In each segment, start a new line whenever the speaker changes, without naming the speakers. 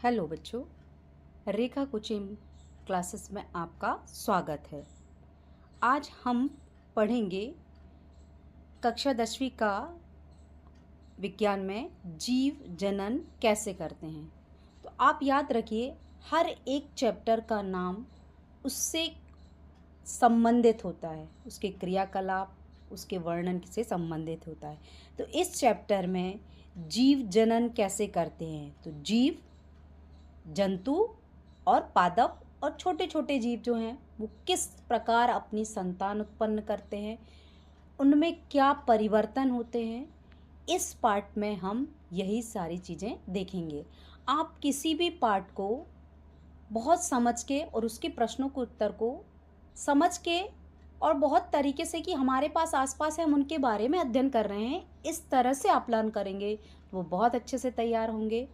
Hello बच्चों, रेखा coaching classes में आपका स्वागत है। आज हम पढ़ेंगे कक्षा 10वीं का विज्ञान में जीव जनन कैसे करते हैं। तो आप याद रखिए, हर एक चैप्टर का नाम उससे संबंधित होता है, उसके क्रियाकलाप, उसके वर्णन से संबंधित होता है। तो इस चैप्टर में जीव जनन कैसे करते हैं, तो जीव, जंतु और पादप और छोटे छोटे जीव जो हैं वो किस प्रकार अपनी संतान उत्पन्न करते हैं, उनमें क्या परिवर्तन होते हैं, इस पार्ट में हम यही सारी चीज़ें देखेंगे। आप किसी भी पार्ट को बहुत समझ के और उसके प्रश्नों के उत्तर को समझ के और बहुत तरीके से कि हमारे पास आसपास है, हम उनके बारे में अध्ययन कर रहे हैं, इस तरह से आप लर्न करेंगे तो वो बहुत अच्छे से तैयार होंगे।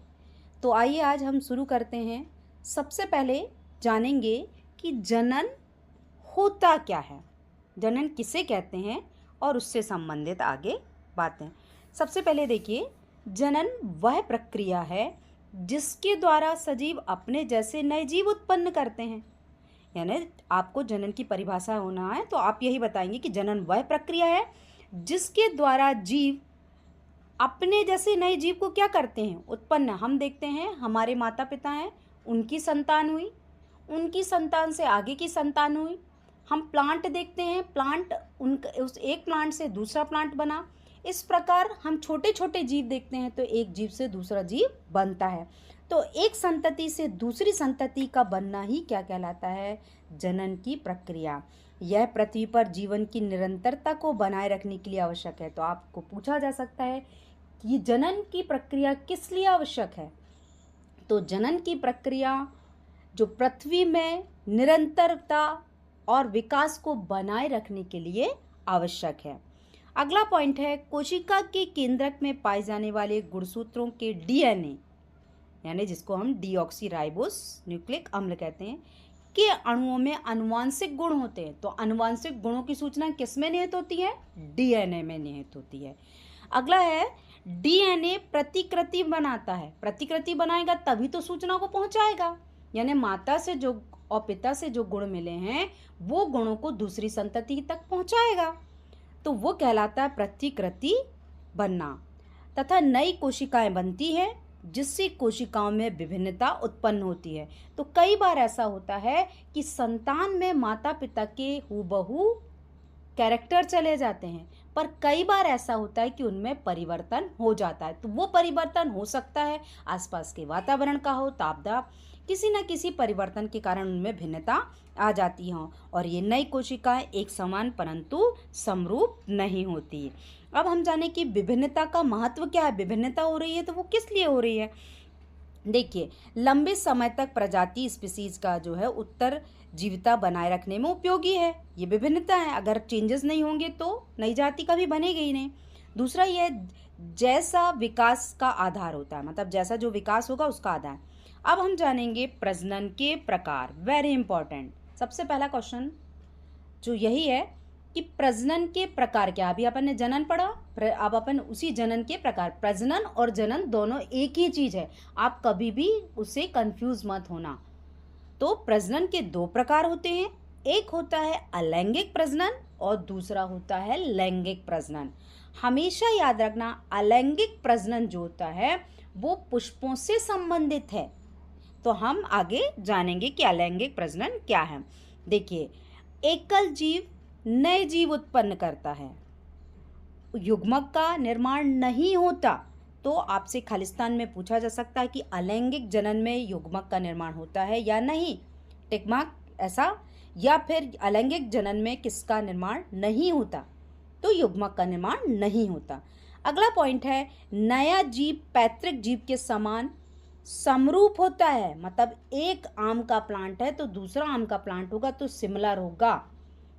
तो आइए आज हम शुरू करते हैं। सबसे पहले जानेंगे कि जनन होता क्या है, जनन किसे कहते हैं और उससे संबंधित आगे बातें। सबसे पहले देखिए, जनन वह प्रक्रिया है जिसके द्वारा सजीव अपने जैसे नए जीव उत्पन्न करते हैं। यानी आपको जनन की परिभाषा होना है तो आप यही बताएंगे कि जनन वह प्रक्रिया है जिसके द्वारा जीव अपने जैसे नए जीव को क्या करते हैं, उत्पन्न। हम देखते हैं हमारे माता पिता हैं, उनकी संतान हुई, उनकी संतान से आगे की संतान हुई। हम प्लांट देखते हैं, प्लांट उस एक प्लांट से दूसरा प्लांट बना। इस प्रकार हम छोटे छोटे जीव देखते हैं तो एक जीव से दूसरा जीव बनता है। तो एक संतति से दूसरी संतति का बनना ही क्या कहलाता है, जनन की प्रक्रिया। यह पृथ्वी पर जीवन की निरंतरता को बनाए रखने के लिए आवश्यक है। तो आपको पूछा जा सकता है कि जनन की प्रक्रिया किस लिए आवश्यक है। तो जनन की प्रक्रिया जो पृथ्वी में निरंतरता और विकास को बनाए रखने के लिए आवश्यक है। अगला पॉइंट है, कोशिका के केंद्रक में पाए जाने वाले गुणसूत्रों के डीएनए, यानी जिसको हम डीऑक्सीराइबोस न्यूक्लिक अम्ल कहते हैं, के अणुओं में आनुवांशिक गुण होते हैं। तो आनुवांशिक गुणों की सूचना किस में निहित होती है, डीएनए में निहित होती है। अगला है, डीएनए प्रतिकृति बनाता है। प्रतिकृति बनाएगा तभी तो सूचना को पहुंचाएगा। यानी माता से जो और पिता से जो गुण मिले हैं वो गुणों को दूसरी संतति तक पहुंचाएगा, तो वो कहलाता है प्रतिकृति बनना। तथा नई कोशिकाएं बनती है जिससे कोशिकाओं में विभिन्नता उत्पन्न होती है। तो कई बार ऐसा होता है कि संतान में माता पिता के हूबहू कैरेक्टर चले जाते हैं, पर कई बार ऐसा होता है कि उनमें परिवर्तन हो जाता है। तो वो परिवर्तन हो सकता है आसपास के वातावरण का हो, तापदाप, किसी न किसी परिवर्तन के कारण उनमें भिन्नता आ जाती हो और ये नई कोशिकाएं एक समान परंतु समरूप नहीं होती। अब हम जाने कि विभिन्नता का महत्व क्या है। विभिन्नता हो रही है तो वो किस लिए हो रही है। देखिए, लंबे समय तक प्रजाति स्पीसीज का जो है उत्तर जीविता बनाए रखने में उपयोगी है। ये विभिन्नता है, अगर चेंजेस नहीं होंगे तो नई जाति कभी बनेगी ही नहीं। दूसरा ये जैसा विकास का आधार होता है, मतलब जैसा जो विकास होगा उसका आधार। अब हम जानेंगे प्रजनन के प्रकार, वेरी इंपॉर्टेंट। सबसे पहला क्वेश्चन जो यही है कि प्रजनन के प्रकार क्या। अभी अपन ने जनन पढ़ा, अब अपन उसी जनन के प्रकार। प्रजनन और जनन दोनों एक ही चीज है, आप कभी भी उससे कंफ्यूज मत होना। तो प्रजनन के दो प्रकार होते हैं, एक होता है अलैंगिक प्रजनन और दूसरा होता है लैंगिक प्रजनन। हमेशा याद रखना, अलैंगिक प्रजनन जो होता है वो पुष्पों से संबंधित है। तो हम आगे जानेंगे कि अलैंगिक प्रजनन क्या है। देखिए, एकल जीव नए जीव उत्पन्न करता है, युग्मक का निर्माण नहीं होता। तो आपसे खालिस्तान में पूछा जा सकता है कि अलैंगिक जनन में युग्मक का निर्माण होता है या नहीं, टिक मार्क ऐसा, या फिर अलैंगिक जनन में किसका निर्माण नहीं होता, तो युग्मक का निर्माण नहीं होता। अगला पॉइंट है, नया जीव पैतृक जीव के समान समरूप होता है। मतलब एक आम का प्लांट है तो दूसरा आम का प्लांट होगा तो सिमिलर होगा,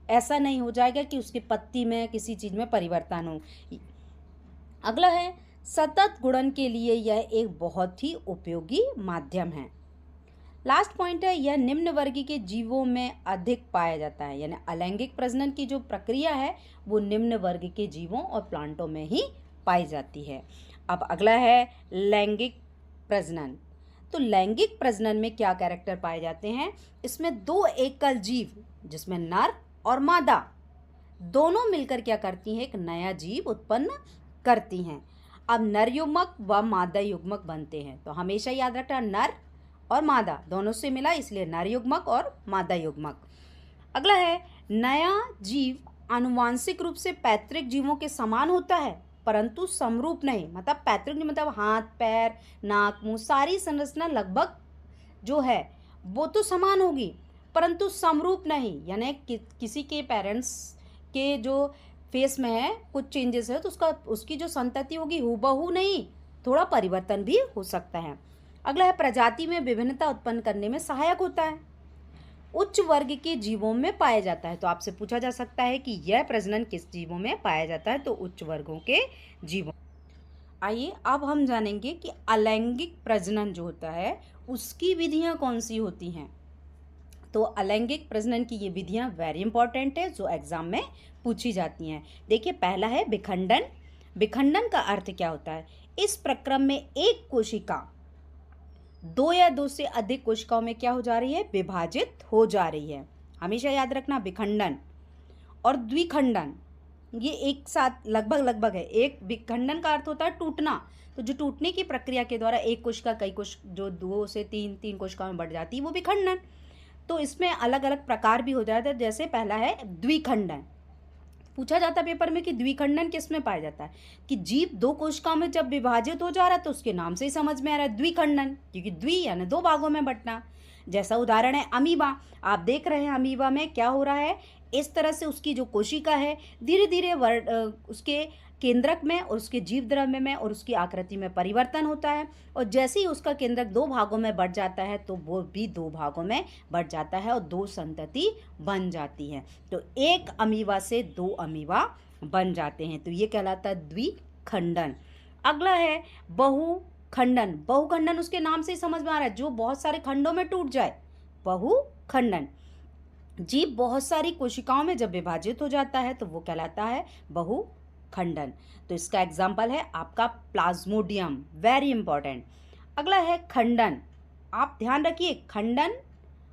ऐसा नहीं हो जाएगा कि उसकी पत्ती में किसी चीज में परिवर्तन हो। अगला है, सतत गुणन के लिए यह एक बहुत ही उपयोगी माध्यम है। लास्ट पॉइंट है, यह निम्न वर्ग के जीवों में अधिक पाया जाता है। यानी अलैंगिक प्रजनन की जो प्रक्रिया है वो निम्न वर्ग के जीवों और प्लांटों में ही पाई जाती है। अब अगला है लैंगिक प्रजनन। तो लैंगिक प्रजनन में क्या कैरेक्टर पाए जाते हैं? इसमें दो एकल जीव जिसमें नर और मादा दोनों मिलकर क्या करती हैं? एक नया जीव उत्पन्न करती हैं। अब नर युग्मक व मादा युग्मक बनते हैं, तो हमेशा याद रखना नर और मादा दोनों से मिला, इसलिए नर युग्मक और मादा युग्मक। अगला है, नया जीव आनुवांशिक रूप से पैतृक जीवों के समान होता है परंतु समरूप नहीं। मतलब पैतृक नहीं मतलब हाथ पैर नाक मुंह सारी संरचना लगभग जो है वो तो समान होगी परंतु समरूप नहीं, यानी किसी के पेरेंट्स के जो फेस में है कुछ चेंजेस है तो उसकी जो संतति होगी हूबहू नहीं, थोड़ा परिवर्तन भी हो सकता है। अगला है, प्रजाति में विभिन्नता उत्पन्न करने में सहायक होता है, उच्च वर्ग के जीवों में पाया जाता है। तो आपसे पूछा जा सकता है कि यह प्रजनन किस जीवों में पाया जाता है? तो उच्च वर्गों के जीवों। आइए अब हम जानेंगे कि अलैंगिक प्रजनन जो होता है उसकी विधियां कौन सी होती हैं। तो अलैंगिक प्रजनन की ये विधियां वेरी इंपॉर्टेंट है जो एग्जाम में पूछी जाती हैं। देखिए, पहला है विखंडन। विखंडन का अर्थ क्या होता है? इस प्रक्रम में एक कोशिका दो या दो से अधिक कोशिकाओं में क्या हो जा रही है? विभाजित हो जा रही है। हमेशा याद रखना, विखंडन और द्विखंडन ये एक साथ लगभग है। एक विखंडन का अर्थ होता है टूटना, तो जो टूटने की प्रक्रिया के द्वारा एक कोशिका कई जो दो से तीन कोशिकाओं में बढ़ जाती है वो विखंडन। तो इसमें अलग अलग प्रकार भी हो जाता है। जैसे पहला है द्विखंडन। पूछा जाता है पेपर में कि द्विखंडन किस में पाया जाता है? कि जीव दो कोशिकाओं में जब विभाजित हो जा रहा है तो उसके नाम से ही समझ में आ रहा है द्विखंडन, क्योंकि द्वि यानी दो भागों में बंटना। जैसा उदाहरण है अमीबा। आप देख रहे हैं अमीबा में क्या हो रहा है, इस तरह से उसकी जो कोशिका है धीरे धीरे उसके केंद्रक में और उसके जीव द्रव्य में और उसकी आकृति में परिवर्तन होता है, और जैसे ही उसका केंद्रक दो भागों में बढ़ जाता है तो वो भी दो भागों में बढ़ जाता है और दो संतति बन जाती है। तो एक अमीबा से दो अमीबा बन जाते हैं, तो ये कहलाता है द्विखंडन। अगला है बहुखंडन। बहुखंडन उसके नाम से ही समझ में आ रहा है, जो बहुत सारे खंडों में टूट जाए, बहुखंडन। जीव बहुत सारी कोशिकाओं में जब विभाजित हो जाता है तो वो कहलाता है बहुखंडन। तो इसका एग्जाम्पल है आपका प्लाज्मोडियम, वेरी इंपॉर्टेंट। अगला है खंडन। आप ध्यान रखिए, खंडन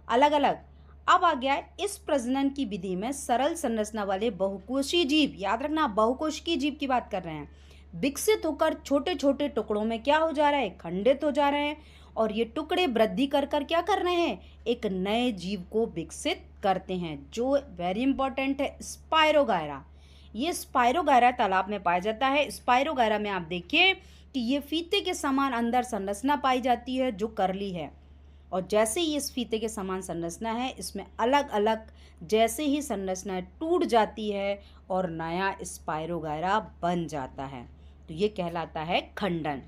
अलग अलग। अब आ गया है, इस प्रजनन की विधि में सरल संरचना वाले बहुकोषीय जीव, याद रखना बहुकोशिकीय जीव की बात कर रहे हैं, विकसित होकर छोटे छोटे टुकड़ों में क्या हो जा रहा है? खंडित हो जा रहे हैं, और ये टुकड़े वृद्धि कर क्या कर रहे हैं? एक नए जीव को विकसित करते हैं, जो वेरी इंपॉर्टेंट है स्पायरोगायरा। ये स्पायरोगायरा तालाब में पाया जाता है। स्पायरोगायरा में आप देखिए कि ये फीते के समान अंदर संरचना पाई जाती है जो करली है, और जैसे ही इस फीते के समान संरचना है इसमें अलग अलग जैसे ही संरचना टूट जाती है और नया स्पायरोगायरा बन जाता है, तो ये कहलाता है खंडन।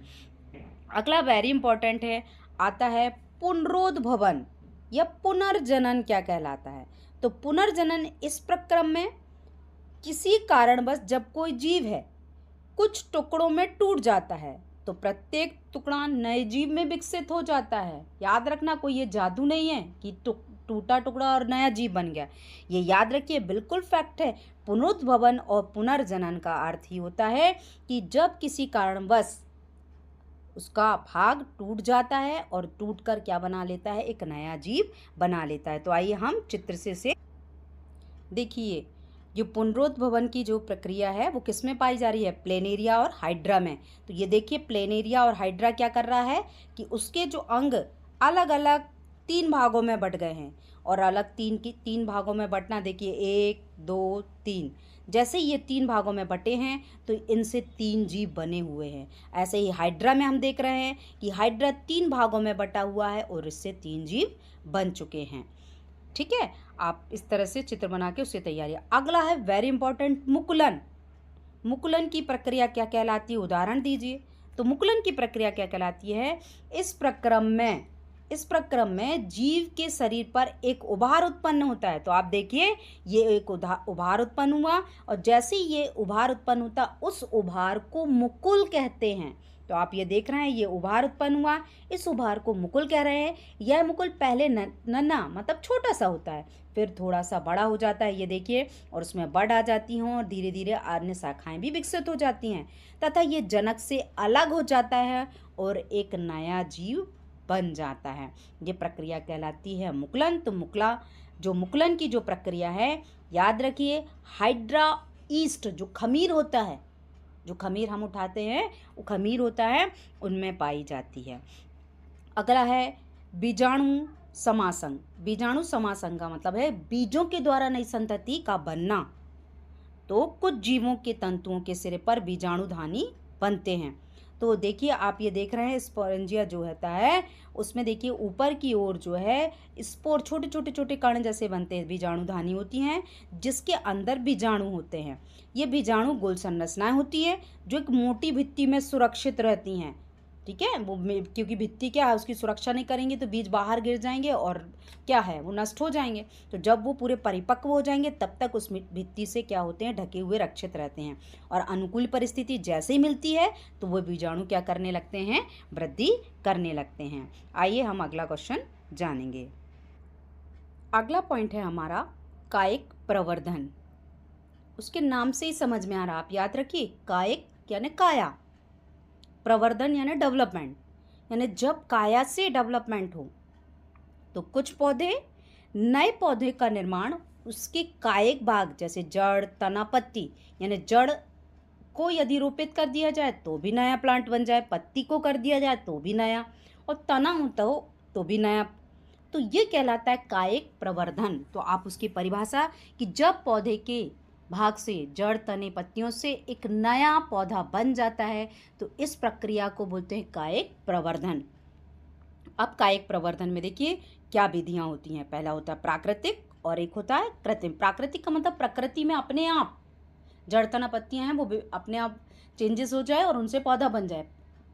अगला वेरी इंपॉर्टेंट है, आता है पुनरोद्भवन या पुनर्जनन क्या कहलाता है? तो पुनर्जनन इस प्रक्रम में किसी कारणवश जब कोई जीव है कुछ टुकड़ों में टूट जाता है तो प्रत्येक टुकड़ा नए जीव में विकसित हो जाता है। याद रखना, कोई ये जादू नहीं है कि टूटा टुकड़ा और नया जीव बन गया, ये याद रखिए बिल्कुल फैक्ट है। पुनरुद्भवन और पुनर्जनन का अर्थ ही होता है कि जब किसी कारणवश उसका भाग टूट जाता है और टूटकर क्या बना लेता है? एक नया जीव बना लेता है। तो आइए हम चित्र से देखिए, जो पुनरुद्भवन की जो प्रक्रिया है वो किस में पाई जा रही है? प्लेनेरिया और हाइड्रा में। तो ये देखिए, प्लेनेरिया और हाइड्रा क्या कर रहा है कि उसके जो अंग अलग अलग तीन भागों में बट गए हैं, और अलग तीन भागों में बटना देखिए, 1 2 3। जैसे ये तीन भागों में बटे हैं तो इनसे तीन जीव बने हुए हैं। ऐसे ही हाइड्रा में हम देख रहे हैं कि हाइड्रा तीन भागों में बटा हुआ है और इससे तीन जीव बन चुके हैं। ठीक है, आप इस तरह से चित्र बना के उससे तैयारी। अगला है वेरी इंपॉर्टेंट, मुकुलन। मुकुलन की प्रक्रिया क्या कहलाती है? उदाहरण दीजिए। तो मुकुलन की प्रक्रिया क्या कहलाती है? इस प्रक्रम में जीव के शरीर पर एक उभार उत्पन्न होता है। तो आप देखिए, ये एक उभार उत्पन्न हुआ, और जैसे ही ये उभार उत्पन्न होता उस उभार को मुकुल कहते हैं। तो आप ये देख रहे हैं, ये उभार उत्पन्न हुआ, इस उभार को मुकुल कह रहे हैं। यह मुकुल पहले नन्हा मतलब छोटा सा होता है, फिर थोड़ा सा बड़ा हो जाता है, ये देखिए, और उसमें बड़ आ जाती हैं और धीरे धीरे अन्य शाखाएं भी विकसित हो जाती हैं, तथा ये जनक से अलग हो जाता है और एक नया जीव बन जाता है। ये प्रक्रिया कहलाती है मुकुलन। तो मुकुलन की जो प्रक्रिया है, याद रखिए, हाइड्रा ईस्ट जो खमीर होता है, जो खमीर हम उठाते हैं वो खमीर होता है, उनमें पाई जाती है। अगला है बीजाणु समासंग। बीजाणु समासंग का मतलब है बीजों के द्वारा नई संतति का बनना। तो कुछ जीवों के तंतुओं के सिरे पर बीजाणुधानी बनते हैं। तो देखिए, आप ये देख रहे हैं स्पोरेंजिया जो होता है उसमें देखिए ऊपर की ओर जो है स्पोर छोटे छोटे छोटे कण जैसे बनते हैं, बीजाणुधानी होती हैं जिसके अंदर बीजाणु होते हैं। ये बीजाणु गोल संरचनाएं होती है जो एक मोटी भित्ति में सुरक्षित रहती हैं। ठीक है, वो क्योंकि भित्ति क्या है, उसकी सुरक्षा नहीं करेंगे तो बीज बाहर गिर जाएंगे और क्या है, वो नष्ट हो जाएंगे। तो जब वो पूरे परिपक्व हो जाएंगे तब तक उस भित्ति से क्या होते हैं, ढके हुए रक्षित रहते हैं। और अनुकूल परिस्थिति जैसे ही मिलती है तो वो बीजाणु क्या करने लगते हैं, वृद्धि करने लगते हैं। आइए हम अगला क्वेश्चन जानेंगे। अगला पॉइंट है हमारा कायिक प्रवर्धन। उसके नाम से ही समझ में आ रहा, आप याद रखिए, कायिक यानी काया, प्रवर्धन यानी डेवलपमेंट, यानी जब काया से डेवलपमेंट हो तो कुछ पौधे, नए पौधे का निर्माण उसके कायिक भाग जैसे जड़, तना, पत्ती, यानी जड़ को यदि रोपित कर दिया जाए तो भी नया प्लांट बन जाए, पत्ती को कर दिया जाए तो भी नया, और तना होता हो तो भी नया। तो ये कहलाता है कायिक प्रवर्धन। तो आप उसकी परिभाषा कि जब पौधे के भाग से, जड़, तने, पत्तियों से एक नया पौधा बन जाता है तो इस प्रक्रिया को बोलते हैं कायिक प्रवर्धन। अब कायिक प्रवर्धन में देखिए क्या विधियां होती हैं। पहला होता है प्राकृतिक और एक होता है कृत्रिम। प्राकृतिक का मतलब प्रकृति में अपने आप जड़, तना, पत्तियां हैं वो अपने आप चेंजेस हो जाए और उनसे पौधा बन जाए।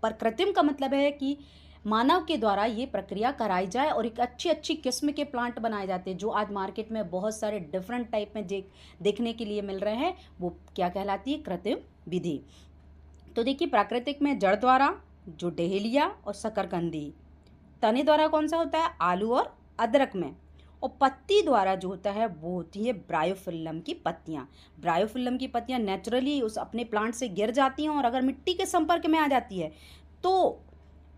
पर कृत्रिम का मतलब है कि मानव के द्वारा ये प्रक्रिया कराई जाए और एक अच्छी अच्छी किस्म के प्लांट बनाए जाते हैं जो आज मार्केट में बहुत सारे डिफरेंट टाइप में देखने के लिए मिल रहे हैं। वो क्या कहलाती है, कृत्रिम विधि। तो देखिए, प्राकृतिक में जड़ द्वारा जो डहेलिया और शकरकंदी, तने द्वारा कौन सा होता है, आलू और अदरक में, और पत्ती द्वारा जो होता है वो होती है ब्रायोफिल्लम की पत्तियाँ। ब्रायोफिल्लम की पत्तियाँ नेचुरली उस अपने प्लांट से गिर जाती हैं और अगर मिट्टी के संपर्क में आ जाती है तो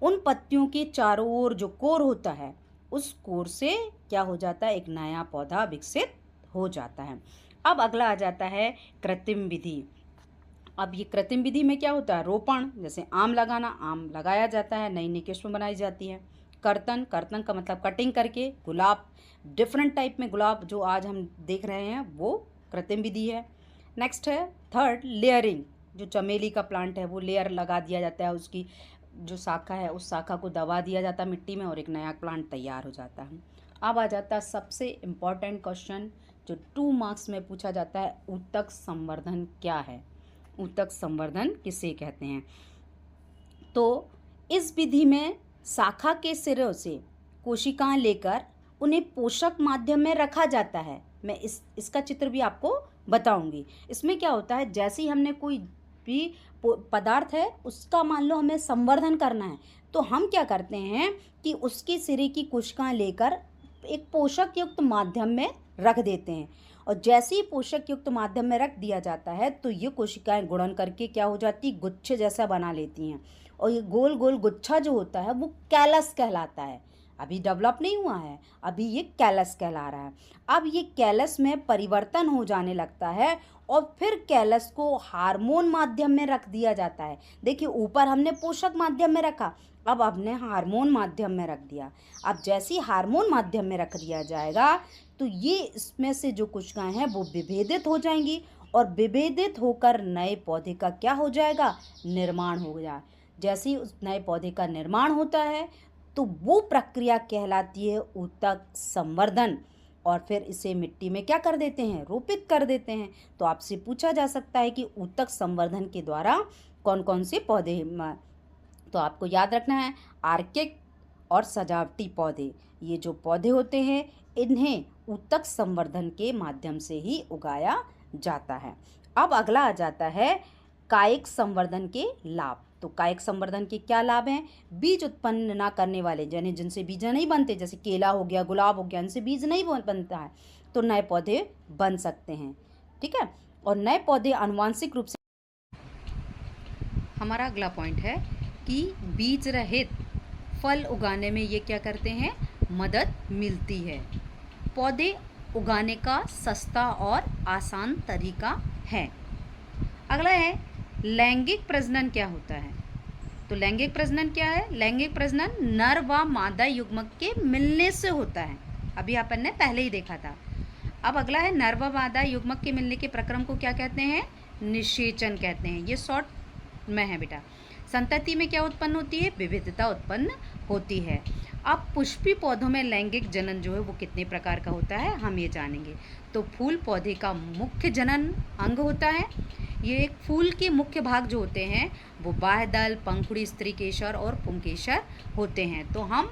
उन पत्तियों के चारों ओर जो कोर होता है उस कोर से क्या हो जाता है, एक नया पौधा विकसित हो जाता है। अब अगला आ जाता है कृत्रिम विधि। अब ये कृत्रिम विधि में क्या होता है, रोपण, जैसे आम लगाना, आम लगाया जाता है, नई नई किस्म बनाई जाती है। कर्तन, कर्तन का मतलब कटिंग करके, गुलाब, डिफरेंट टाइप में गुलाब जो आज हम देख रहे हैं वो कृत्रिम विधि है। नेक्स्ट है थर्ड लेयरिंग। जो चमेली का प्लांट है वो लेयर लगा दिया जाता है, उसकी जो शाखा है उस शाखा को दबा दिया जाता है मिट्टी में और एक नया प्लांट तैयार हो जाता है। अब आ जाता है सबसे इम्पॉर्टेंट क्वेश्चन जो 2 मार्क्स में पूछा जाता है, ऊतक संवर्धन क्या है, ऊतक संवर्धन किसे कहते हैं। तो इस विधि में शाखा के सिरों से कोशिकाएं लेकर उन्हें पोषक माध्यम में रखा जाता है। मैं इसका चित्र भी आपको बताऊंगी। इसमें क्या होता है, जैसे ही हमने कोई भी पदार्थ है उसका मान लो हमें संवर्धन करना है तो हम क्या करते हैं कि उसके सिरे की कोशिकाएं लेकर एक पोषक युक्त माध्यम में रख देते हैं, और जैसे ही पोषक युक्त माध्यम में रख दिया जाता है तो ये कोशिकाएं गुणन करके क्या हो जाती, गुच्छे जैसा बना लेती हैं, और ये गोल गोल गुच्छा जो होता है वो कैलस कहलाता है। अभी डेवलप नहीं हुआ है, अभी ये कैलस कहला रहा है। अब ये कैलस में परिवर्तन हो जाने लगता है और फिर कैलस को हार्मोन माध्यम में रख दिया जाता है। देखिए, ऊपर हमने पोषक माध्यम में रखा, अब हमने हार्मोन माध्यम में रख दिया। अब जैसे ही हार्मोन माध्यम में रख दिया जाएगा तो ये इसमें से जो कोशिकाएं हैं वो विभेदित हो जाएंगी और विभेदित होकर नए पौधे का क्या हो जाएगा, निर्माण हो जाए। जैसे ही उस नए पौधे का निर्माण होता है तो वो प्रक्रिया कहलाती है ऊतक संवर्धन, और फिर इसे मिट्टी में क्या कर देते हैं, रोपित कर देते हैं। तो आपसे पूछा जा सकता है कि ऊतक संवर्धन के द्वारा कौन कौन से पौधे, तो आपको याद रखना है आर्किक और सजावटी पौधे, ये जो पौधे होते हैं इन्हें ऊतक संवर्धन के माध्यम से ही उगाया जाता है। अब अगला आ जाता है कायिक संवर्धन के लाभ। तो कायिक संवर्धन के क्या लाभ हैं, बीज उत्पन्न ना करने वाले, यानी जिनसे बीज नहीं बनते, जैसे केला हो गया, गुलाब हो गया, इनसे बीज नहीं बनता है तो नए पौधे बन सकते हैं। ठीक है, और नए पौधे आनुवांशिक रूप से, हमारा अगला पॉइंट है कि बीज रहित फल उगाने में ये क्या करते हैं, मदद मिलती है। पौधे उगाने का सस्ता और आसान तरीका है। अगला है लैंगिक प्रजनन क्या होता है। तो लैंगिक प्रजनन क्या है, लैंगिक प्रजनन नर व मादा युग्मक के मिलने से होता है। अभी अपन ने पहले ही देखा था। अब अगला है नर व मादा युग्मक के मिलने के प्रक्रम को क्या कहते हैं, निषेचन कहते हैं। ये शॉर्ट में है बेटा। संतति में क्या उत्पन्न होती है, विविधता उत्पन्न होती है। अब पुष्पी पौधों में लैंगिक जनन जो है वो कितने प्रकार का होता है, हम ये जानेंगे। तो फूल पौधे का मुख्य जनन अंग होता है। ये एक फूल के मुख्य भाग जो होते हैं वो बाह्यदल, पंखुड़ी, स्त्रीकेसर और पुंकेसर होते हैं। तो हम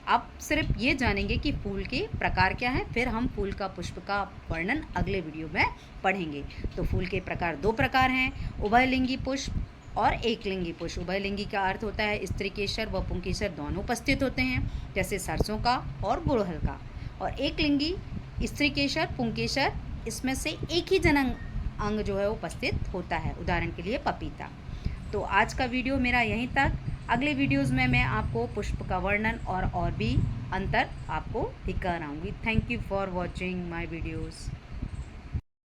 अब सिर्फ ये जानेंगे कि फूल के प्रकार क्या हैं, फिर हम फूल का पुष्प का वर्णन अगले वीडियो में पढ़ेंगे। तो फूल के प्रकार दो प्रकार हैं, उभयलिंगी पुष्प और एकलिंगी पुष्प। उभयलिंगी का अर्थ होता है स्त्रीकेसर व पुंकेसर दोनों उपस्थित होते हैं, जैसे सरसों का और गुड़हल का। और एकलिंगी स्त्रीकेसर, पुंकेसर, इसमें से एक ही जनन अंग जो है उपस्थित होता है, उदाहरण के लिए पपीता। तो आज का वीडियो मेरा यहीं तक। अगले वीडियोज़ में मैं आपको पुष्प का वर्णन और भी अंतर आपको दिखा रहा हूँगी। Thank you for watching my videos.